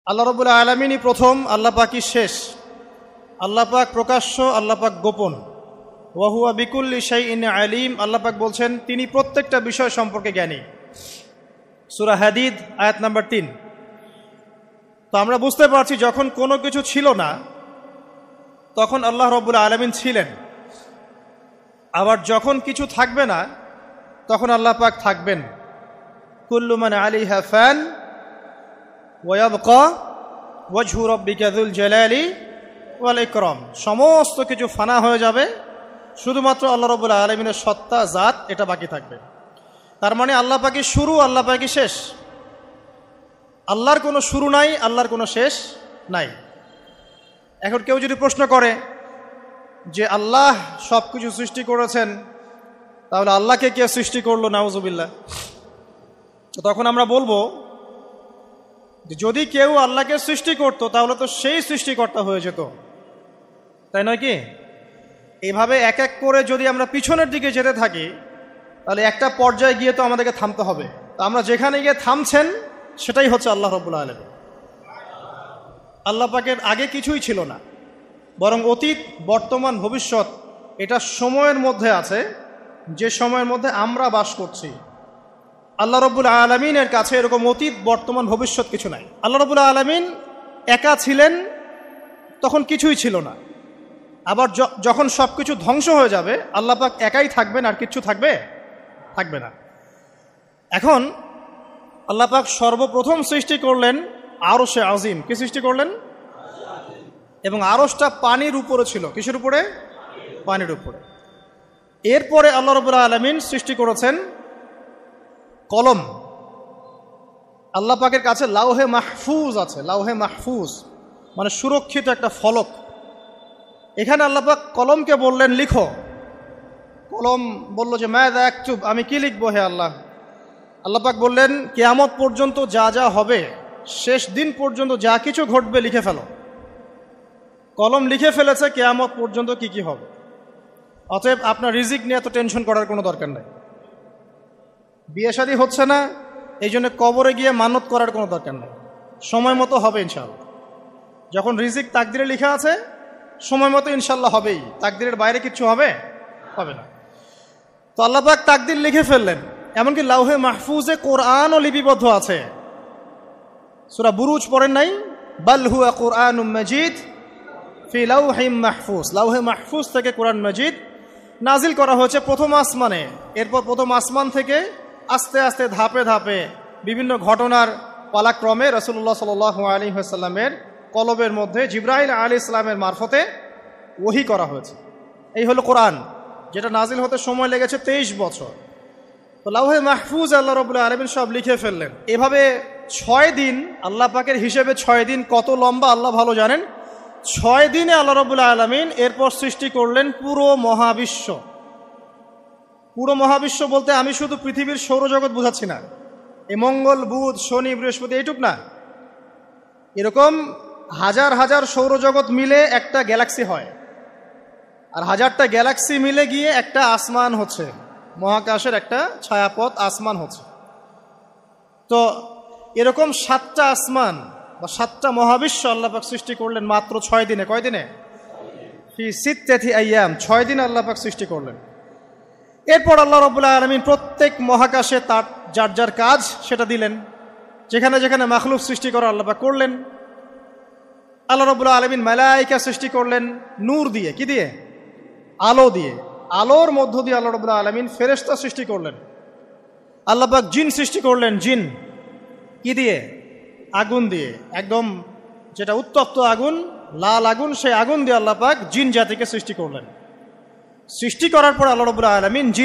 আল্লাহ রাব্বুল আলামিনই প্রথম, আল্লাহ পাকই শেষ। আল্লাহ পাক প্রকাশ্য, আল্লাহ পাক গোপন। ওয়া হুয়া বিকুল্লি শাইইন আলিম। আল্লাহ পাক বলছেন তিনি প্রত্যেকটা বিষয় সম্পর্কে জ্ঞানী। সূরা হাদিদ আয়াত নাম্বার 3। তো আমরা বুঝতে পারছি যখন কোনো কিছু ছিল না তখন আল্লাহ রাব্বুল আলামিন ছিলেন, আবার যখন কিছু থাকবে না তখন আল্লাহ পাক থাকবেন। কুল্লু মান আলাইহা ফান ওয়া ইয়াবকা ওয়াজহু রাব্বিকা যুল জালালি ওয়াল ইকরাম। সমস্ত কিছু ফানা হয়ে যাবে, শুধুমাত্র আল্লাহ রাব্বুল আলামিনের সত্তা, জাত এটা বাকি থাকবে। তার মানে আল্লাহ পাকই শুরু, আল্লাহ পাকই শেষ। আল্লাহর কোনো শুরু নাই, আল্লাহর কোনো শেষ নাই। এখন কেউ যদি প্রশ্ন করে যে আল্লাহ সব কিছু সৃষ্টি করেছেন, তাহলে আল্লাহকে কে সৃষ্টি করলো? নাউজুবিল্লাহ। তো তখন আমরা বলবো যে যদি কেউ আল্লাহকে সৃষ্টি করত তাহলে তো সেই সৃষ্টিকর্তা হয়ে যেত, তাই নয় কি? এইভাবে এক এক করে যদি আমরা পিছনের দিকে যেতে থাকি তাহলে একটা পর্যায়ে গিয়ে তো আমাদেরকে থামতে হবে। তো আমরা যেখানে গিয়ে থামছেন সেটাই হচ্ছে আল্লাহ রাব্বুল আলামিন। আল্লাহ পাকের আগে কিছুই ছিল না, বরং অতীত, বর্তমান, ভবিষ্যৎ এটা সময়ের মধ্যে আছে, যে সময়ের মধ্যে আমরা বাস করছি। আল্লাহ রাব্বুল আলামিনের কাছে এরকম অতীত, বর্তমান, ভবিষ্যৎ কিছু নাই। আল্লাহ রাব্বুল আলামিন একা ছিলেন, তখন কিছুই ছিল না। আবার যখন সব কিছু ধ্বংস হয়ে যাবে আল্লাহ পাক একাই থাকবেন, আর কিচ্ছু থাকবে না। এখন আল্লাহ পাক সর্বপ্রথম সৃষ্টি করলেন আরশে আজিম। কি সৃষ্টি করলেন? এবং আরশটা পানির উপরে ছিল। কিসের উপরে? পানির উপরে। এরপরে আল্লাহ রাব্বুল আলামিন সৃষ্টি করেছেন কলম। আল্লাহ পাকের কাছে লাউহে মাহফুজ আছে। লাউহে মাহফুজ মানে সুরক্ষিত একটা ফলক। এখানে আল্লাহ পাক কলমকে বললেন লিখো। কলম বলল যে মাযা আকতুব, আমি কি লিখবো হে আল্লাহ? আল্লাহ পাক বললেন কিয়ামত পর্যন্ত যা যা হবে, শেষ দিন পর্যন্ত যা কিছু ঘটবে লিখে ফেলো। কলম লিখে ফেলেছে কিয়ামত পর্যন্ত কি কি হবে। অতএব আপনার রিজিক নিয়ে এত টেনশন করার কোনো দরকার নেই। বিয়ে শাদী হচ্ছে না, এই জন্য কবরে গিয়ে মানত করার কোনো দরকার নেই। সময় মতো হবে ইনশাআল্লাহ। যখন রিজিক তাকদিরে লেখা আছে সময় মতো ইনশাআল্লাহ হবেই। তাকদিরের বাইরে কিচ্ছু হবে না। তো আল্লাহ পাক তাকদির লিখে ফেললেন। এমনকি লাউহে মাহফুজে কোরআনও লিপিবদ্ধ আছে। সূরা বুরুজ পড়েন নাই? বাল হুয়া কুরআনুম মাজিদ ফি লাউহিম মাহফুজ। লাউহে মাহফুজ থেকে কোরআন মাজিদ নাজিল করা হয়েছে প্রথম আসমানে। এরপর প্রথম আসমান থেকে আস্তে আস্তে ধাপে ধাপে বিভিন্ন ঘটনার পালাক্রমে রাসূলুল্লাহ সাল্লাল্লাহু আলাইহি ওয়াসাল্লামের কলবের মধ্যে জিবরাইল আলাইহিস সালামের মারফতে ওহী করা হয়েছে। এই হলো কোরআন, যেটা নাজিল হতে সময় লেগেছে 23 বছর। তো লাউহে মাহফুজ আল্লাহ রাব্বুল আলামিন সব লিখে ফেললেন। এভাবে 6 দিন, আল্লাহ পাকের হিসেবে 6 দিন কত লম্বা আল্লাহ ভালো জানেন। 6 দিনে আল্লাহ রাব্বুল আলামিন এরপর সৃষ্টি করলেন পুরো মহাবিশ্ব। পুরো মহাবিশ্ব বলতে আমি শুধু পৃথিবীর সৌরজগৎ বোঝাচ্ছি না। এই মঙ্গল, বুধ, শনি, বৃহস্পতি এইটুক না, এরকম হাজার হাজার সৌরজগৎ মিলে একটা গ্যালাক্সি হয়, আর হাজারটা গ্যালাক্সি মিলে গিয়ে একটা আসমান হচ্ছে, মহাকাশের একটা ছায়াপথ আসমান হচ্ছে। তো এরকম 7টা আসমান বা 7টা মহাবিশ্ব আল্লাহ পাক সৃষ্টি করলেন মাত্র 6 দিনে। কয় দিনে? ফি সিত্তাতি আইয়াম। 6 দিনে আল্লাহ পাক সৃষ্টি করলেন। এরপর আল্লাহ রাব্বুল আলামিন প্রত্যেক মহাকাশে তার যার যার কাজ সেটা দিলেন। যেখানে যেখানে মাখলুক সৃষ্টি করা আল্লাহ পাক করলেন। আল্লাহ রাব্বুল আলামিন মালায়েকা সৃষ্টি করলেন নূর দিয়ে। কি দিয়ে? আলো দিয়ে। আলোর মধ্য দিয়ে আল্লাহ রাব্বুল আলামিন ফেরেশতা সৃষ্টি করলেন। আল্লাহ পাক জিন সৃষ্টি করলেন। জিন কি দিয়ে? আগুন দিয়ে। একদম যেটা উত্তপ্ত আগুন, লাল আগুন, সেই আগুন দিয়ে আল্লাহ পাক জিন জাতিকে সৃষ্টি করলেন। সৃষ্টি করার পর আল্লাহ রাব্বুল আলামিন জিন